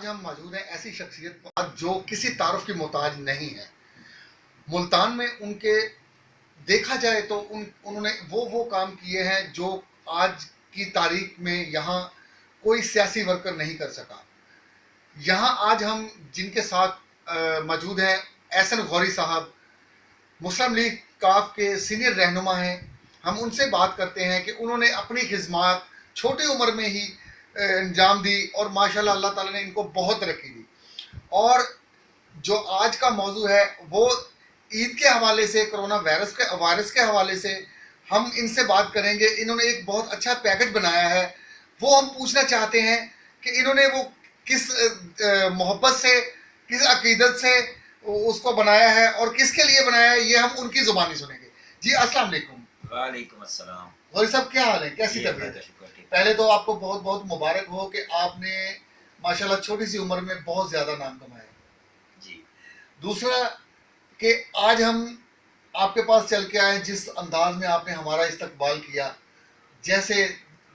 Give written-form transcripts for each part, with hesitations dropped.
हम मौजूद हैं ऐसी शख्सियत पर जो किसी तारुफ की मोहताज नहीं है। मुल्तान में उनके देखा जाए तो उन्होंने वो काम किए हैं जो आज की तारीख में यहाँ कोई सियासी वर्कर नहीं कर सका। यहाँ आज हम जिनके साथ मौजूद हैं, एहसन गौरी साहब मुस्लिम लीग काफ के सीनियर रहनुमा हैं। हम उनसे बात करते हैं कि उन्होंने अपनी खिदमत छोटी उम्र में ही अंजाम दी और माशाल्लाह अल्लाह ताला ने इनको बहुत तरक्की दी। और जो आज का मौजू है वो ईद के हवाले से, कोरोना वायरस के हवाले से हम इनसे बात करेंगे। इन्होंने एक बहुत अच्छा पैकेज बनाया है, वो हम पूछना चाहते हैं कि इन्होंने वो किस मोहब्बत से, किस अकीदत से उसको बनाया है और किसके लिए बनाया है, ये हम उनकी ज़ुबानी सुनेंगे। जी अस्सलाम वालेकुम। वालेकुम अस्सलाम। गौरी साहब क्या हाल है, कैसी तबीयत है? पहले तो आपको बहुत बहुत मुबारक हो कि आपने माशाल्लाह छोटी सी उम्र में बहुत ज़्यादा नाम कमाया जी। दूसरा कि आज हम आपके पास चल के आए जिस अंदाज में आपने हमारा इस्तकबाल किया, जैसे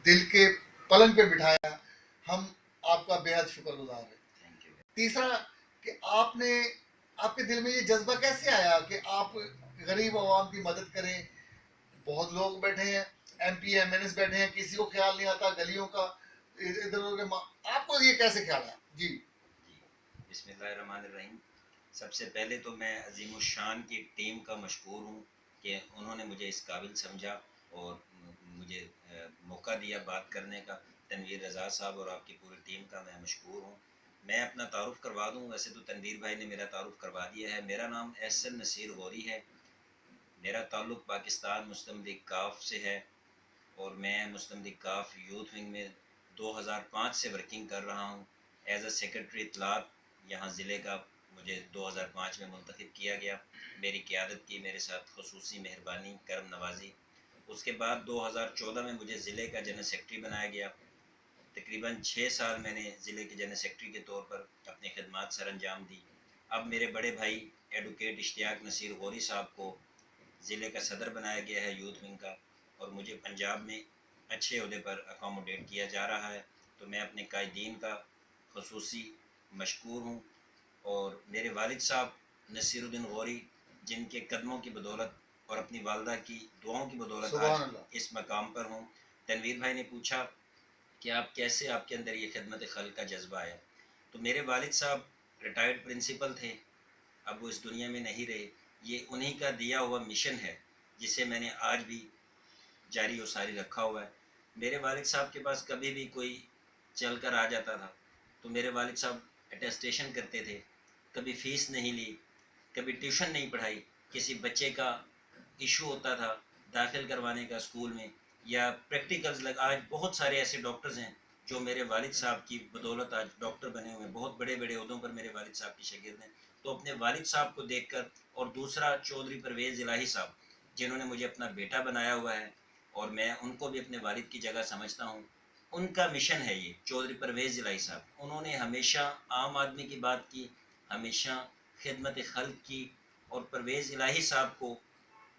दिल के पलंग पे बिठाया, हम आपका बेहद शुक्रगुजार हैं। तीसरा कि आपके दिल में ये जज्बा कैसे आया कि आप गरीब आवाम की मदद करें? बहुत लोग बैठे हैं, MP MNS बैठे हैं, किसी को ख्याल नहीं आता गलियों का, इधर उधर, आपको ये कैसे ख्याल आया? जी बिस्मिल्लाहिर्रहमानिर्रहीम। सबसे पहले तो मैं अजीमुशान की टीम का मशकूर हूँ कि उन्होंने मुझे इस काबिल समझा और मुझे मौका दिया बात करने का। तनवीर रज़ा साहब और आपकी पूरी टीम का मैं मशकूर हूँ। मैं अपना तारुफ़ करवा दूँ, वैसे तो तनवीर भाई ने मेरा तारुफ़ करवा दिया है। मेरा नाम एहसन नसीर गौरी है। मेरा ताल्लुक़ पाकिस्तान मुस्लिम लीग काफ से है और मैं मुस्लिम लीग काफ यूथ विंग में 2005 से वर्किंग कर रहा हूँ। एज अ सेक्रेटरी इत्तलात यहाँ ज़िले का मुझे 2005 में मुंतखब किया गया। मेरी क़यादत की मेरे साथ ख़ुसूसी मेहरबानी, करम नवाजी। उसके बाद 2014 में मुझे ज़िले का जनरल सेक्रेटरी बनाया गया। तकरीबन 6 साल मैंने ज़िले के जनरल सेक्रेटरी के तौर पर अपनी खिदमत सर अंजाम दी। अब मेरे बड़े भाई एडवोकेट इश्तियाक नसीर गौरी साहब को ज़िले का सदर बनाया गया है यूथ विंग का, और मुझे पंजाब में अच्छे ओहदे पर अकोमोडेट किया जा रहा है। तो मैं अपने कायदीन का ख़ुसूसी मशकूर हूँ। और मेरे वालिद साहब नसीरुद्दीन गौरी, जिनके कदमों की बदौलत और अपनी वालदा की दुआओं की बदौलत आज इस मकाम पर हूँ। तनवीर भाई ने पूछा कि आप कैसे, आपके अंदर ये खिदमत खल्क़ का जज्बा आया। तो मेरे वालिद साहब रिटायर्ड प्रिंसिपल थे, अब वो इस दुनिया में नहीं रहे। ये उन्हीं का दिया हुआ मिशन है जिसे मैंने आज भी जारी और सारी रखा हुआ है। मेरे वालिद साहब के पास कभी भी कोई चल कर आ जाता था तो मेरे वालिद साहब अटेस्टेशन करते थे। कभी फ़ीस नहीं ली, कभी ट्यूशन नहीं पढ़ाई। किसी बच्चे का इशू होता था दाखिल करवाने का स्कूल में या प्रैक्टिकल्स लग, आज बहुत सारे ऐसे डॉक्टर्स हैं जो मेरे वालिद साहब की बदौलत आज डॉक्टर बने हुए हैं। बहुत बड़े बड़े ओहदों पर मेरे वालिद साहब की शागिर्द हैं। तो अपने वालिद साहब को देखकर, और दूसरा चौधरी परवेज़ इलाही साहब जिन्होंने मुझे अपना बेटा बनाया हुआ है और मैं उनको भी अपने वालिद की जगह समझता हूँ। उनका मिशन है ये, चौधरी परवेज़ इलाही साहब। उन्होंने हमेशा आम आदमी की बात की, हमेशा खिदमत खल्क़ की, और परवेज़ इलाही साहब को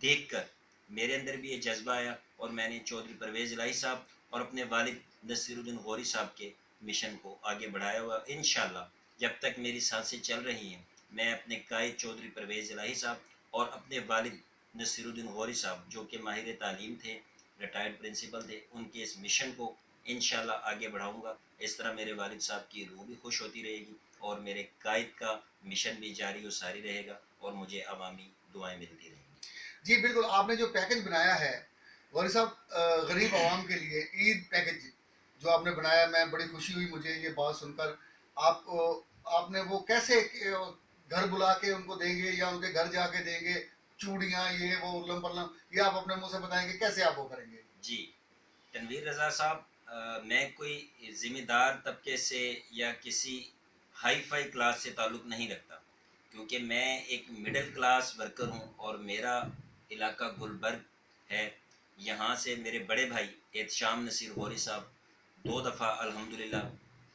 देखकर मेरे अंदर भी ये जज्बा आया और मैंने चौधरी परवेज़ इलाही साहब और अपने वालिद नसीरुद्दीन गौरी साहब के मिशन को आगे बढ़ाया हुआ। इंशाअल्लाह जब तक मेरी सांसें चल रही हैं, मैं अपने कायद चौधरी परवेज़ इलाही साहब और अपने वालिद नसीरुद्दीन गौरी साहब, जो कि माहिर तालीम थे, रिटायर्ड प्रिंसिपल थे, उनके इस मिशन को इंशाअल्लाह आगे बढ़ाऊँगा। इस तरह मेरे वालिद साहब की रूह भी खुश होती रहेगी और मेरे कायद का मिशन भी जारी और सारी रहेगा और मुझे अवामी दुआएँ मिलती रहेंगी। जी बिल्कुल, आपने जो पैकेज बनाया है गौरी साहब, गरीब आवाम के लिए ईद पैकेज जो आपने बनाया, मैं बड़ी खुशी हुई मुझे ये बात सुनकर। आपने वो कैसे घर बुला के उनको देंगे या उनके घर जाके देंगे, चूड़ियाँ ये वो उलम पलम, ये आप अपने मुंह से बताएंगे कैसे आप वो करेंगे? जी तनवीर रज़ा साहब, मैं कोई ज़िम्मेदार तबके से या किसी हाई फाई क्लास से ताल्लुक़ नहीं रखता, क्योंकि मैं एक मिडिल क्लास वर्कर हूँ और मेरा इलाका गुलबर्ग है। यहाँ से मेरे बड़े भाई एहतशाम नसीर गौरी साहब 2 दफ़ा अल्हम्दुलिल्लाह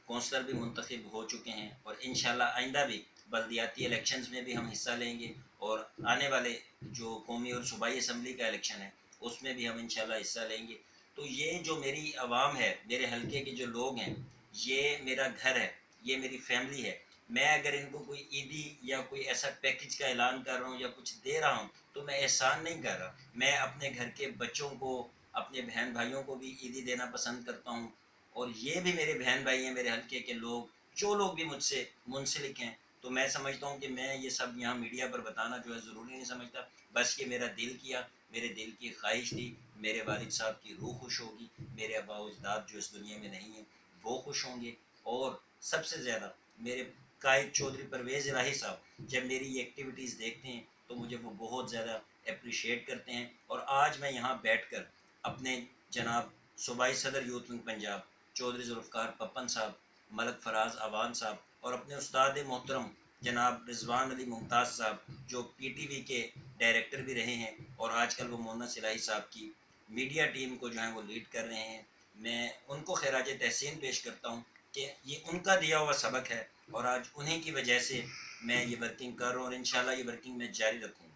कौंसलर भी मुंतखब हो चुके हैं और इंशाअल्लाह आइंदा भी बल्दियाती इलेक्शंस में भी हम हिस्सा लेंगे और आने वाले जो कौमी और सूबाई असम्बली का इलेक्शन है उसमें भी हम इंशाअल्लाह हिस्सा लेंगे। तो ये जो मेरी आवाम है, मेरे हलके के जो लोग हैं, ये मेरा घर है ये मेरी फैमिली है। मैं अगर इनको कोई ईदी या कोई ऐसा पैकेज का ऐलान कर रहा हूँ या कुछ दे रहा हूँ तो मैं एहसान नहीं कर रहा। मैं अपने घर के बच्चों को, अपने बहन भाइयों को भी ईदी देना पसंद करता हूँ, और ये भी मेरे बहन भाई हैं, मेरे हल्के के लोग, जो लोग भी मुझसे मुंसलिक हैं। तो मैं समझता हूँ कि मैं ये सब यहाँ मीडिया पर बताना जो है ज़रूरी नहीं समझता। बस ये मेरा दिल किया, मेरे दिल की ख्वाहिश थी, मेरे वालिद साहब की रूह खुश होगी, मेरे अब्बा अजदाद जो इस दुनिया में नहीं हैं वो खुश होंगे, और सबसे ज़्यादा मेरे कायद चौधरी परवेज़ इलाही साहब जब मेरी ये एक्टिविटीज़ देखते हैं तो मुझे वो बहुत ज़्यादा अप्रिशिएट करते हैं। और आज मैं यहाँ बैठकर अपने जनाब सूबाई सदर यूथ विंग पंजाब चौधरी जुल्फ़कार पप्पन साहब, मलक फराज अवान साहब और अपने उस्ताद मोहतरम जनाब रिजवान अली मुमताज़ साहब जो पीटीवी के डायरेक्टर भी रहे हैं और आजकल वो मोहन्ना सिलाही साहब की मीडिया टीम को जो है वो लीड कर रहे हैं, मैं उनको खराज तहसीन पेश करता हूँ कि ये उनका दिया हुआ सबक है और आज उन्हीं की वजह से मैं ये वर्किंग कर रहा हूँ और इंशाल्लाह ये वर्किंग मैं जारी रखूँगा।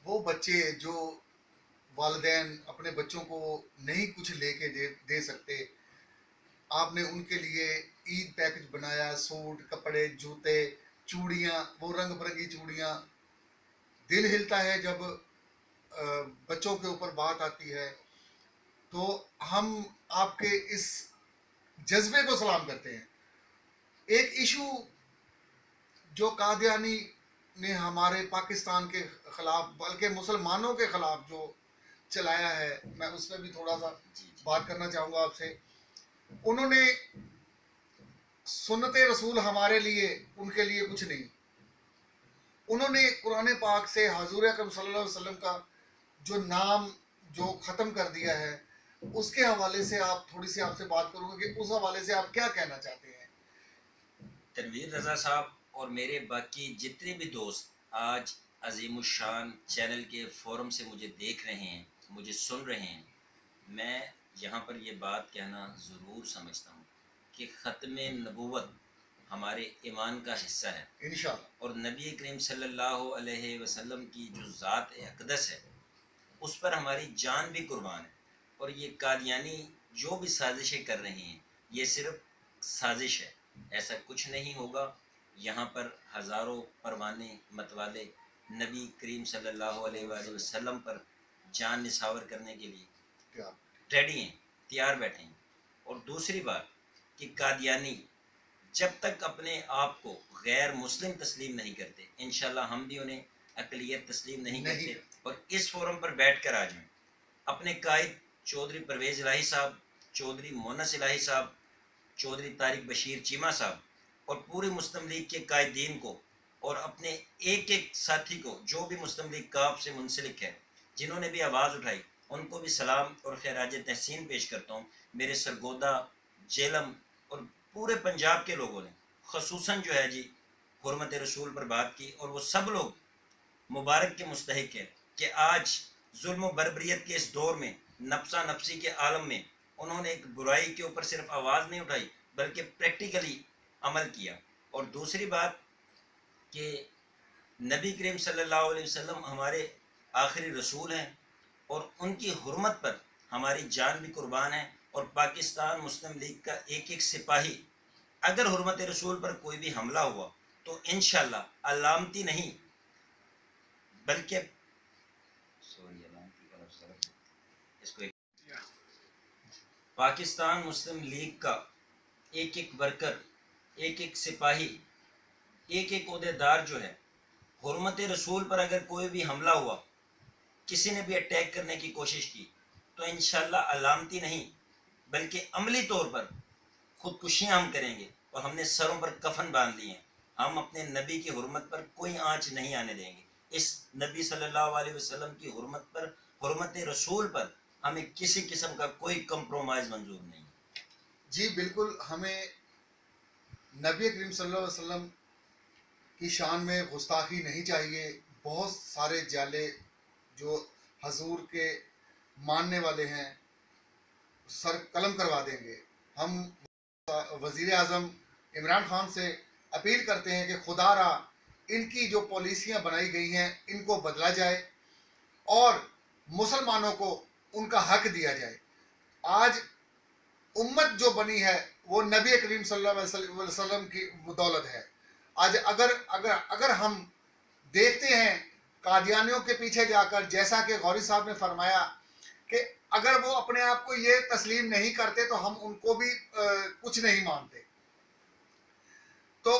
वो बच्चे जो वालिदैन अपने बच्चों को नहीं कुछ लेके दे सकते, आपने उनके लिए ईद पैकेज बनाया, सूट, कपड़े, जूते, चूड़ियाँ, वो रंग बिरंगी चूड़ियाँ। दिल हिलता है जब बच्चों के ऊपर बात आती है। तो हम आपके इस जज्बे को सलाम करते हैं। एक इशू जो कादियानी ने हमारे पाकिस्तान के खिलाफ, बल्कि मुसलमानों के खिलाफ जो चलाया है, मैं उस पर भी थोड़ा सा बात करना चाहूँगा आपसे। उन्होंने सुन्नत रसूल हमारे लिए, उनके लिए कुछ नहीं। उन्होंने कुरान पाक से हजूर अकरम सल्लल्लाहु अलैहि वसल्लम का जो नाम जो ख़त्म कर दिया है, उसके हवाले से आप थोड़ी सी आपसे बात करूँगा कि उस हवाले से आप क्या कहना चाहते हैं। तनवीर रज़ा साहब और मेरे बाकी जितने भी दोस्त आज अजीमुशान चैनल के फोरम से मुझे देख रहे हैं, मुझे सुन रहे हैं, मैं यहाँ पर ये बात कहना ज़रूर समझता हूँ कि ख़त्म नबूवत हमारे ईमान का हिस्सा है इंशाअल्लाह। और नबी करीम सल्लल्लाहु अलैहि वसल्लम की जो ज़ात अक़दस है उस पर हमारी जान भी कुर्बान है। और ये कादियानी जो भी साजिशें कर रहे हैं ये सिर्फ साजिश है, ऐसा कुछ नहीं होगा। यहाँ पर हज़ारों परवाने मतवाले नबी करीम सल्लल्लाहु अलैहि वसल्लम पर जान निछावर करने के लिए क्या रेडी हैं, तैयार बैठे हैं। और दूसरी बात कि कादियानी जब तक अपने आप को गैर मुस्लिम तस्लीम नहीं करते, इंशाल्लाह हम भी उन्हें अकलियत तस्लीम नहीं नहीं। करते। और इस फोरम पर बैठ कर आज मैं अपने कायद चौधरी परवेज़ इलाही साहब, चौधरी मोहन्नस इलाही साहब, चौधरी तारिक बशीर चीमा साहब और पूरी मुस्लिम लीग के कायदीन को और अपने एक एक साथी को जो भी मुस्लिम लीग काफ से मुंसलिक है, जिन्होंने भी आवाज़ उठाई, उनको भी सलाम और खैराज तहसीन पेश करता हूँ। मेरे सरगोदा, जेलम और पूरे पंजाब के लोगों ने खसूसन जो है जी हुर्मत रसूल पर बात की और वो सब लोग मुबारक के मुस्तहिक है कि आज जुल्म बर्बरियत के इस दौर में, नफसा नफसी के आलम में उन्होंने एक बुराई के ऊपर सिर्फ आवाज़ नहीं उठाई बल्कि प्रैक्टिकली अमल किया। और दूसरी बात कि नबी करीम सल्लल्लाहु अलैहि वसल्लम हमारे आखिरी रसूल हैं और उनकी हुर्मत पर हमारी जान भी कुर्बान है। और पाकिस्तान मुस्लिम लीग का एक एक सिपाही अगर हुर्मत रसूल पर कोई भी हमला हुआ तो इंशाल्लाह अलामती नहीं बल्कि सॉरी अलामती का लफ्ज़ गलत है। इसको एक पाकिस्तान मुस्लिम लीग का एक एक वर्कर, एक एक सिपाही, एक एक ओहदेदार जो है, हुर्मत रसूल पर अगर कोई भी हमला हुआ, किसी ने भी अटैक करने की कोशिश की तो इंशाल्लाह अलामती नहीं बल्कि अमली तौर पर खुदकुशियाँ हम करेंगे और हमने सरों पर कफन बांध लिए हैं। हम अपने नबी की हुर्मत पर कोई आँच नहीं आने देंगे। इस नबी सल्लल्लाहु अलैहि वसल्लम की हुर्मत पर, हुर्मत रसूल पर हमें किसी किस्म का कोई कंप्रोमाइज़ मंजूर नहीं। जी बिल्कुल, हमें नबी करीम सल्लल्लाहु अलैहि वसल्लम की शान में गुस्ताखी नहीं चाहिए। बहुत सारे जाले जो हजूर के मानने वाले हैं सर कलम करवा देंगे। हम वज़ीर आज़म इमरान खान से अपील करते हैं कि खुदारा इनकी जो पॉलिसियाँ बनाई गई हैं इनको बदला जाए और मुसलमानों को उनका हक दिया जाए। आज उम्मत जो बनी है वो नबी करीम सल्लल्लाहु अलैहि वसल्लम की बदौलत है। आज अगर अगर अगर हम देखते हैं कादियानियों के पीछे जाकर, जैसा कि गौरी साहब ने फरमाया कि अगर वो अपने आप को ये तस्लीम नहीं करते तो हम उनको भी कुछ नहीं मानते। तो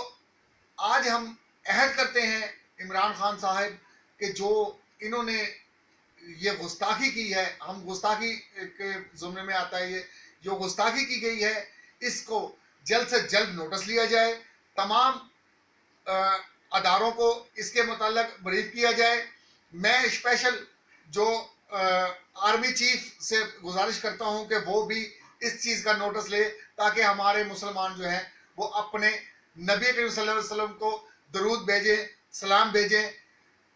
आज हम अहद करते हैं इमरान खान साहब कि जो इन्होंने ये गुस्ताखी की है, हम गुस्ताखी के जुम्मे में आता है ये जो गुस्ताखी की गई है, इसको जल्द से जल्द नोटिस लिया जाए, तमाम अदारों को इसके मुताल्लिक ब्रीफ किया जाए। मैं स्पेशल जो आर्मी चीफ से गुजारिश करता हूं कि वो भी इस चीज़ का नोटिस ले, ताकि हमारे मुसलमान जो हैं वो अपने नबी करीम सल्लल्लाहु अलैहि वसल्लम को दरूद भेजें, सलाम भेजें।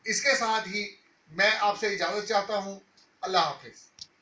इसके साथ ही मैं आपसे इजाज़त चाहता हूं। अल्लाह हाफिज़।